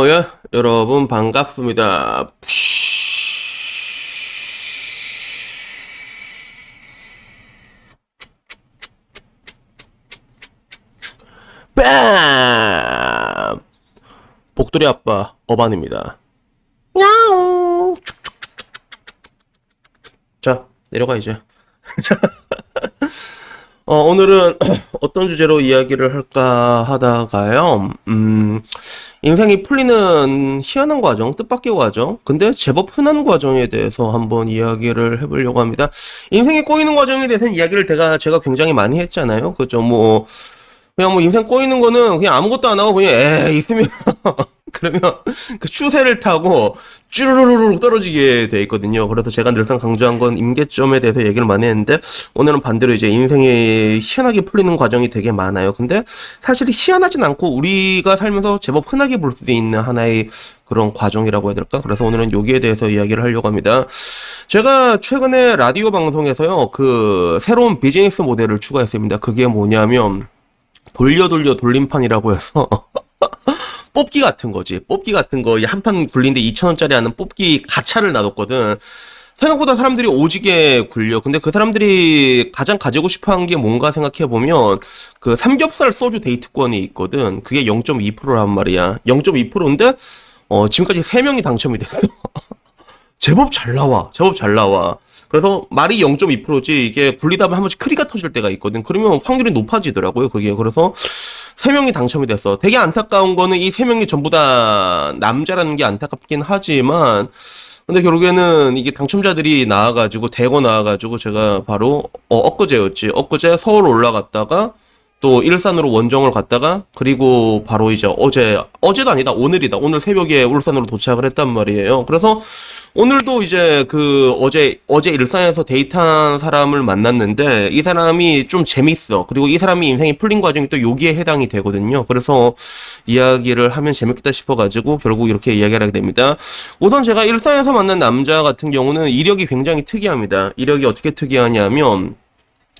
예, 여러분 반갑습니다. 빰! 복돌이 아빠 어반입니다. 야옹. 자, 내려가 이제. 오늘은 어떤 주제로 이야기를 할까 하다가요. 인생이 풀리는 희한한 과정, 뜻밖의 과정, 근데 제법 흔한 과정에 대해서 한번 이야기를 해보려고 합니다. 인생이 꼬이는 과정에 대해서는 이야기를 제가 굉장히 많이 했잖아요. 그죠? 그냥 인생 꼬이는 거는 그냥 아무것도 안 하고 그냥 있으면 그러면 그 추세를 타고 쭈르르르 떨어지게 돼 있거든요. 그래서 제가 늘상 강조한 건 임계점에 대해서 얘기를 많이 했는데 오늘은 반대로 이제 인생이 희한하게 풀리는 과정이 되게 많아요. 근데 사실 희한하진 않고 우리가 살면서 제법 흔하게 볼 수도 있는 하나의 그런 과정이라고 해야 될까? 그래서 오늘은 여기에 대해서 이야기를 하려고 합니다. 제가 최근에 라디오 방송에서요, 그 새로운 비즈니스 모델을 추가했습니다. 그게 뭐냐면 돌려 돌림판이라고 해서 뽑기 같은 거지. 뽑기 같은 거, 한 판 굴리는데 2,000원짜리 하는 뽑기 가차를 놔뒀거든. 생각보다 사람들이 오지게 굴려. 근데 그 사람들이 가장 가지고 싶어 한 게 뭔가 생각해보면, 그 삼겹살 소주 데이트권이 있거든. 그게 0.2%란 말이야. 0.2%인데, 지금까지 3명이 당첨이 됐어. 제법 잘 나와. 제법 잘 나와. 그래서 말이 0.2%지 이게 굴리다 보면 한 번씩 크리가 터질 때가 있거든. 그러면 확률이 높아지더라고요, 그게. 그래서 3명이 당첨이 됐어. 되게 안타까운 거는 이 3명이 전부 다 남자라는 게 안타깝긴 하지만, 근데 결국에는 이게 당첨자들이 나와가지고, 대거 나와가지고, 제가 바로, 엊그제였지. 엊그제 서울 올라갔다가, 또 일산으로 원정을 갔다가, 그리고 바로 이제 어제도 아니다, 오늘이다. 오늘 새벽에 울산으로 도착을 했단 말이에요. 그래서 오늘도 이제 어제 일산에서 데이트한 사람을 만났는데, 이 사람이 좀 재밌어. 그리고 이 사람이 인생이 풀린 과정이 또 여기에 해당이 되거든요. 그래서 이야기를 하면 재밌겠다 싶어가지고 결국 이렇게 이야기를 하게 됩니다. 우선 제가 일산에서 만난 남자 같은 경우는 이력이 굉장히 특이합니다. 이력이 어떻게 특이하냐면,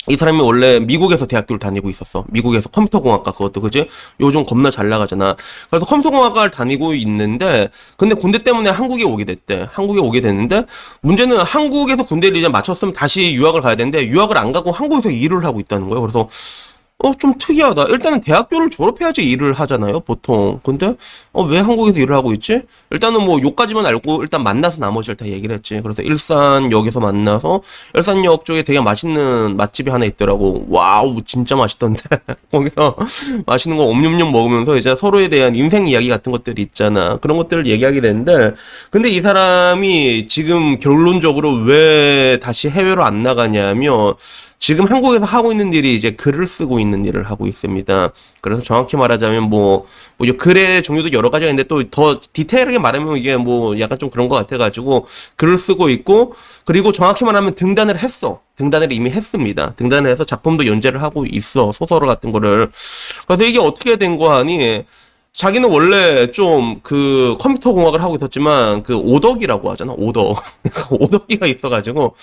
이 사람이 원래 미국에서 대학교를 다니고 있었어. 미국에서 컴퓨터공학과, 그것도 그지? 요즘 겁나 잘 나가잖아. 그래서 컴퓨터공학과를 다니고 있는데, 근데 군대 때문에 한국에 오게 됐대. 한국에 오게 됐는데, 문제는 한국에서 군대를 이제 마쳤으면 다시 유학을 가야 되는데, 유학을 안 가고 한국에서 일을 하고 있다는 거예요. 그래서 좀 특이하다. 일단은 대학교를 졸업해야지 일을 하잖아요, 보통. 근데, 왜 한국에서 일을 하고 있지? 일단은 요까지만 알고, 일단 만나서 나머지를 다 얘기를 했지. 그래서 일산역에서 만나서, 일산역 쪽에 되게 맛있는 맛집이 하나 있더라고. 와우, 진짜 맛있던데. 거기서 맛있는 거 옴뇸뇸 먹으면서 이제 서로에 대한 인생 이야기 같은 것들이 있잖아. 그런 것들을 얘기하게 되는데, 근데 이 사람이 지금 결론적으로 왜 다시 해외로 안 나가냐면, 지금 한국에서 하고 있는 일이 이제 글을 쓰고 있는 일을 하고 있습니다. 그래서 정확히 말하자면 글의 종류도 여러 가지가 있는데 또 더 디테일하게 말하면 이게 약간 좀 그런 것 같아가지고 글을 쓰고 있고, 그리고 정확히 말하면 등단을 했어. 등단을 이미 했습니다. 등단을 해서 작품도 연재를 하고 있어. 소설 같은 거를. 그래서 이게 어떻게 된 거 하니, 자기는 원래 좀 그 컴퓨터 공학을 하고 있었지만 그 오덕이라고 하잖아. 오덕. 오덕기가 있어가지고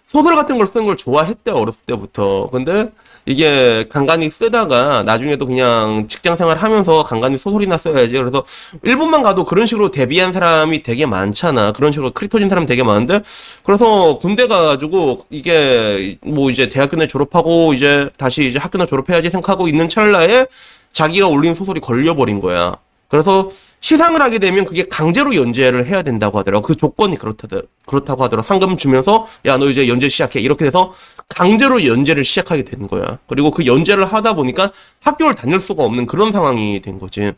소설 같은 걸 쓰는 걸 좋아했대, 어렸을 때부터. 근데 이게 간간히 쓰다가 나중에도 그냥 직장 생활 하면서 간간히 소설이나 써야지. 그래서 일본만 가도 그런 식으로 데뷔한 사람이 되게 많잖아. 그런 식으로 크리 터진 사람 되게 많은데, 그래서 군대 가가지고 이게 이제 대학교내 졸업하고 이제 다시 이제 학교나 졸업해야지 생각하고 있는 찰나에 자기가 올린 소설이 걸려버린 거야. 그래서 시상을 하게 되면 그게 강제로 연재를 해야 된다고 하더라고. 그 조건이 그렇다고 하더라고. 상금 주면서, 야, 너 이제 연재 시작해. 이렇게 돼서 강제로 연재를 시작하게 되는 거야. 그리고 그 연재를 하다 보니까 학교를 다닐 수가 없는 그런 상황이 된 거지.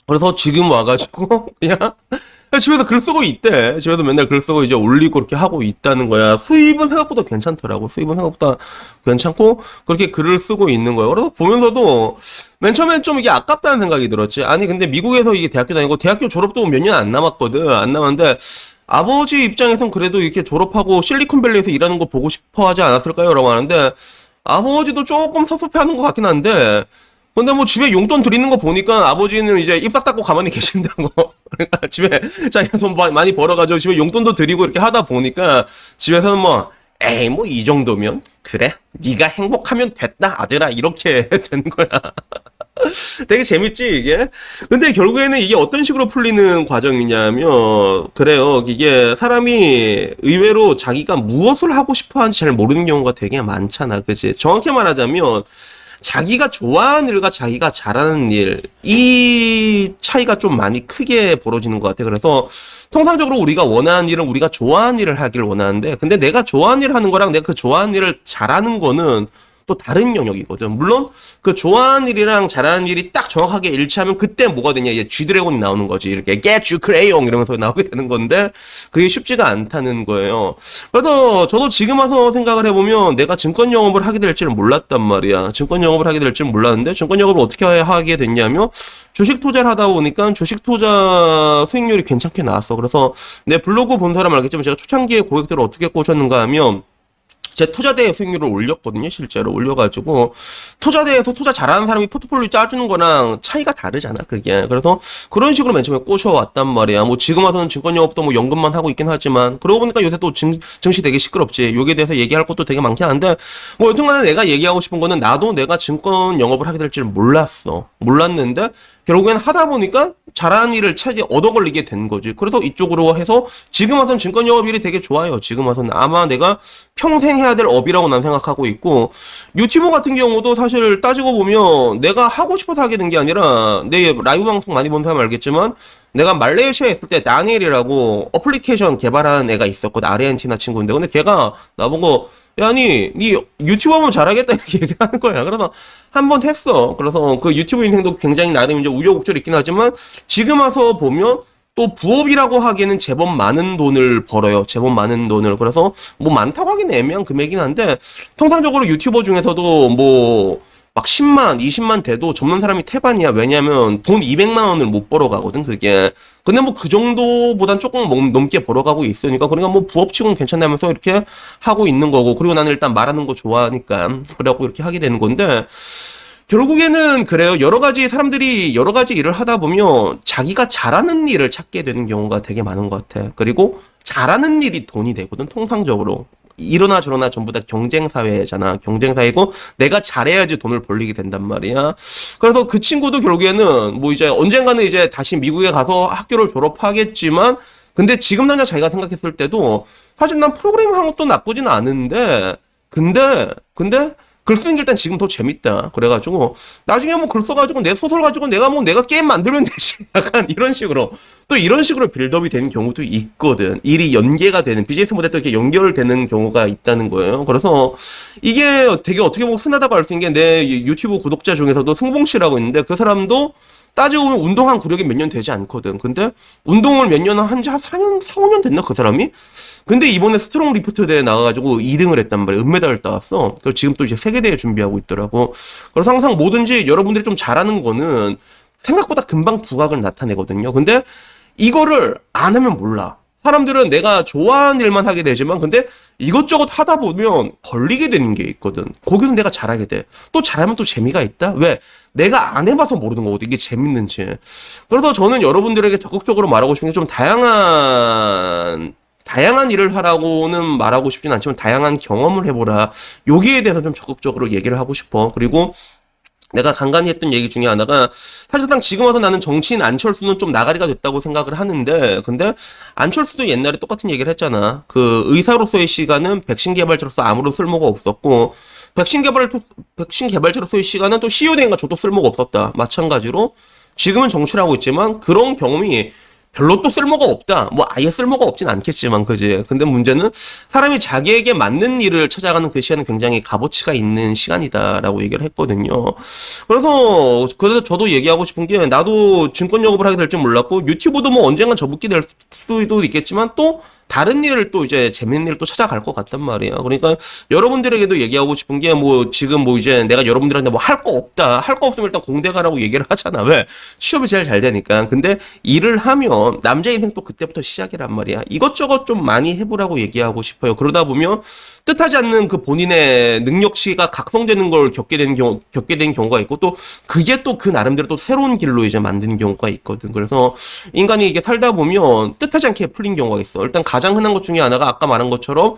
그래서 지금 와가지고, 그냥, 집에서 글 쓰고 있대. 집에서 맨날 글 쓰고 이제 올리고 이렇게 하고 있다는 거야. 수입은 생각보다 괜찮더라고. 수입은 생각보다 괜찮고, 그렇게 글을 쓰고 있는 거야. 그래서 보면서도, 맨 처음엔 좀 이게 아깝다는 생각이 들었지. 아니, 근데 미국에서 이게 대학교 다니고, 대학교 졸업도 몇 년 안 남았거든. 안 남았는데, 아버지 입장에선 그래도 이렇게 졸업하고 실리콘밸리에서 일하는 거 보고 싶어 하지 않았을까요? 라고 하는데, 아버지도 조금 섭섭해하는 것 같긴 한데, 근데 집에 용돈 드리는 거 보니까 아버지는 이제 입 싹 닫고 가만히 계신다고. 그러니까 집에 자기가 돈 많이 벌어가지고 집에 용돈도 드리고 이렇게 하다 보니까 집에서는 에이 이 정도면 그래 네가 행복하면 됐다 아들아 이렇게 된 거야. 되게 재밌지, 이게? 근데 결국에는 이게 어떤 식으로 풀리는 과정이냐면, 그래요. 이게 사람이 의외로 자기가 무엇을 하고 싶어 하는지 잘 모르는 경우가 되게 많잖아. 그치? 정확히 말하자면, 자기가 좋아하는 일과 자기가 잘하는 일, 이 차이가 좀 많이 크게 벌어지는 것 같아. 그래서 통상적으로 우리가 원하는 일은 우리가 좋아하는 일을 하길 원하는데, 근데 내가 좋아하는 일을 하는 거랑 내가 그 좋아하는 일을 잘하는 거는 또 다른 영역이거든. 물론 그 좋아하는 일이랑 잘하는 일이 딱 정확하게 일치하면 그때 뭐가 되냐, 이제 G드래곤이 나오는 거지. 이렇게 get you crayon 이러면서 나오게 되는 건데 그게 쉽지가 않다는 거예요. 그래서 저도 지금 와서 생각을 해보면 내가 증권 영업을 하게 될 줄은 몰랐단 말이야. 증권 영업을 하게 될 줄은 몰랐는데 증권 영업을 어떻게 하게 됐냐면 주식 투자를 하다 보니까 주식 투자 수익률이 괜찮게 나왔어. 그래서 내 블로그 본 사람 알겠지만 제가 초창기에 고객들을 어떻게 꼬셨는가 하면 제 투자대회 수익률을 올렸거든요. 실제로 올려가지고 투자대회에서 투자 잘하는 사람이 포트폴리오 짜주는 거랑 차이가 다르잖아, 그게. 그래서 그런 식으로 맨 처음에 꼬셔왔단 말이야. 뭐 지금 와서는 증권 영업도 뭐 연금만 하고 있긴 하지만 그러고 보니까 요새 또 증시 되게 시끄럽지. 여기에 대해서 얘기할 것도 되게 많긴 한데 뭐 여튼간에 내가 얘기하고 싶은 거는 나도 내가 증권 영업을 하게 될 줄 몰랐는데 결국엔 하다 보니까 잘하는 일을 얻어 걸리게 된 거지. 그래서 이쪽으로 해서 지금 와서는 증권 영업 일이 되게 좋아요. 지금 와서는 아마 내가 평생 해야 될 업이라고 난 생각하고 있고 유튜브 같은 경우도 사실 따지고 보면 내가 하고 싶어서 하게 된 게 아니라 내 라이브 방송 많이 본 사람 알겠지만 내가 말레이시아에 있을 때 다니엘이라고 어플리케이션 개발하는 애가 있었거든. 아르헨티나 친구인데 근데 걔가 나보고 야, 니 유튜브 하면 잘하겠다 이렇게 얘기하는 거야. 그래서 한 번 했어. 그래서 그 유튜브 인생도 굉장히 나름 이제 우여곡절이 있긴 하지만 지금 와서 보면 또 부업이라고 하기에는 제법 많은 돈을 벌어요. 제법 많은 돈을. 그래서 뭐 많다고 하기는 애매한 금액이긴 한데 통상적으로 유튜버 중에서도 뭐 막 10만, 20만 돼도 접는 사람이 태반이야. 왜냐면 돈 200만 원을 못 벌어가거든, 그게. 근데 뭐 그 정도보단 조금 넘게 벌어가고 있으니까 그러니까 뭐 부업치고는 괜찮다면서 이렇게 하고 있는 거고 그리고 나는 일단 말하는 거 좋아하니까 그래갖고 이렇게 하게 되는 건데 결국에는 그래요. 여러 가지 사람들이 여러 가지 일을 하다 보면 자기가 잘하는 일을 찾게 되는 경우가 되게 많은 것 같아. 그리고 잘하는 일이 돈이 되거든, 통상적으로. 이러나 저러나 전부 다 경쟁사회잖아. 경쟁사회고 내가 잘해야지 돈을 벌리게 된단 말이야. 그래서 그 친구도 결국에는 뭐 이제 언젠가는 이제 다시 미국에 가서 학교를 졸업하겠지만 근데 지금 당장 자기가 생각했을 때도 사실 난 프로그래밍 하는 것도 나쁘진 않은데 근데 글 쓰는 게 일단 지금 더 재밌다. 그래가지고 나중에 뭐 글 써가지고 내 소설 가지고 내가 게임 만들면 되지. 약간 이런 식으로 또 이런 식으로 빌드업이 되는 경우도 있거든. 일이 연계가 되는 비즈니스 모델도 이렇게 연결되는 경우가 있다는 거예요. 그래서 이게 되게 어떻게 보면 흔하다고 할 수 있는 게 내 유튜브 구독자 중에서도 승봉 씨라고 있는데 그 사람도 따지고 보면 운동한 구력이 몇 년 되지 않거든. 근데 운동을 몇 년 한지 한 4년, 4, 5년 됐나 그 사람이? 근데 이번에 스트롱 리프트 대회 나가가지고 2등을 했단 말이야. 은메달을 따왔어. 그래서 지금 또 이제 세계대회 준비하고 있더라고. 그래서 항상 뭐든지 여러분들이 좀 잘하는 거는 생각보다 금방 두각을 나타내거든요. 근데 이거를 안 하면 몰라. 사람들은 내가 좋아하는 일만 하게 되지만 근데 이것저것 하다 보면 걸리게 되는 게 있거든. 거기서 내가 잘하게 돼. 또 잘하면 또 재미가 있다? 왜? 내가 안 해봐서 모르는 거거든. 이게 재밌는지. 그래서 저는 여러분들에게 적극적으로 말하고 싶은 게 좀 다양한 일을 하라고는 말하고 싶진 않지만 다양한 경험을 해보라. 여기에 대해서 좀 적극적으로 얘기를 하고 싶어. 그리고 내가 간간히 했던 얘기 중에 하나가 사실상 지금 와서 나는 정치인 안철수는 좀 나가리가 됐다고 생각을 하는데 근데 안철수도 옛날에 똑같은 얘기를 했잖아. 그 의사로서의 시간은 백신 개발자로서 아무런 쓸모가 없었고 백신 개발자로서의 시간은 또 CEO 대행과 저도 쓸모가 없었다. 마찬가지로 지금은 정치를 하고 있지만 그런 경험이 별로 또 쓸모가 없다. 뭐 아예 쓸모가 없진 않겠지만 그지. 근데 문제는 사람이 자기에게 맞는 일을 찾아가는 그 시간은 굉장히 값어치가 있는 시간이다라고 얘기를 했거든요. 그래서 저도 얘기하고 싶은 게 나도 증권 영업을 하게 될 줄 몰랐고 유튜브도 뭐 언젠간 접붙게 될 수도 있겠지만 또 다른 일을 또 이제 재밌는 일을 또 찾아갈 것 같단 말이야. 그러니까 여러분들에게도 얘기하고 싶은 게 뭐 지금 뭐 이제 내가 여러분들한테 뭐 할 거 없다. 할 거 없으면 일단 공대 가라고 얘기를 하잖아. 왜? 취업이 제일 잘 되니까. 근데 일을 하면 남자 인생 또 그때부터 시작이란 말이야. 이것저것 좀 많이 해보라고 얘기하고 싶어요. 그러다 보면 뜻하지 않는 그 본인의 능력치가 각성되는 걸 겪게 된 경우가 있고 또 그게 또 그 나름대로 또 새로운 길로 이제 만드는 경우가 있거든. 그래서 인간이 이게 살다 보면 뜻하지 않게 풀린 경우가 있어. 일단 가장 흔한 것 중에 하나가 아까 말한 것처럼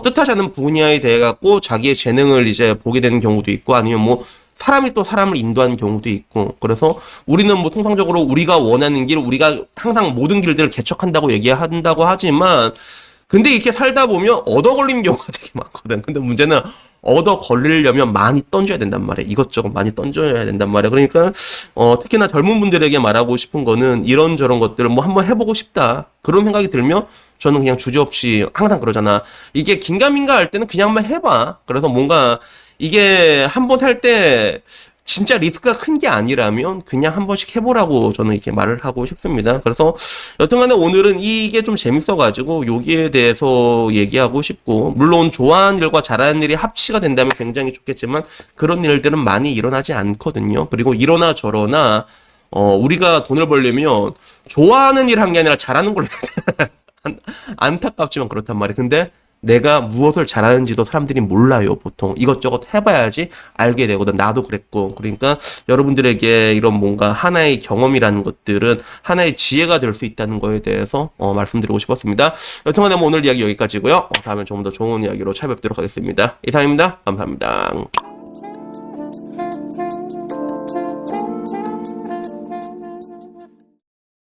뜻하지 않은 분야에 대해 갖고 자기의 재능을 이제 보게 되는 경우도 있고 아니면 뭐 사람이 또 사람을 인도하는 경우도 있고, 그래서 우리는 뭐 통상적으로 우리가 원하는 길, 우리가 항상 모든 길들을 개척한다고 얘기한다고 하지만, 근데 이렇게 살다 보면 얻어 걸리는 경우가 되게 많거든. 근데 문제는 얻어 걸리려면 많이 던져야 된단 말이야. 이것저것 많이 던져야 된단 말이야. 그러니까 특히나 젊은 분들에게 말하고 싶은 거는 이런저런 것들을 뭐 한번 해보고 싶다, 그런 생각이 들면 저는 그냥 주저없이 항상 그러잖아. 이게 긴가민가 할 때는 그냥 한번 해봐. 그래서 뭔가 이게 한번 할 때 진짜 리스크가 큰 게 아니라면 그냥 한 번씩 해보라고 저는 이렇게 말을 하고 싶습니다. 그래서 여튼간에 오늘은 이게 좀 재밌어가지고 여기에 대해서 얘기하고 싶고, 물론 좋아하는 일과 잘하는 일이 합치가 된다면 굉장히 좋겠지만 그런 일들은 많이 일어나지 않거든요. 그리고 이러나 저러나 우리가 돈을 벌려면 좋아하는 일 한 게 아니라 잘하는 걸로 해야 돼. 안타깝지만 그렇단 말이에요. 근데 내가 무엇을 잘하는지도 사람들이 몰라요. 보통 이것저것 해봐야지 알게 되거든. 나도 그랬고. 그러니까 여러분들에게 이런 뭔가 하나의 경험이라는 것들은 하나의 지혜가 될 수 있다는 거에 대해서 말씀드리고 싶었습니다. 여튼간에 뭐 오늘 이야기 여기까지고요. 다음에 조금 더 좋은 이야기로 찾아뵙도록 하겠습니다. 이상입니다. 감사합니다.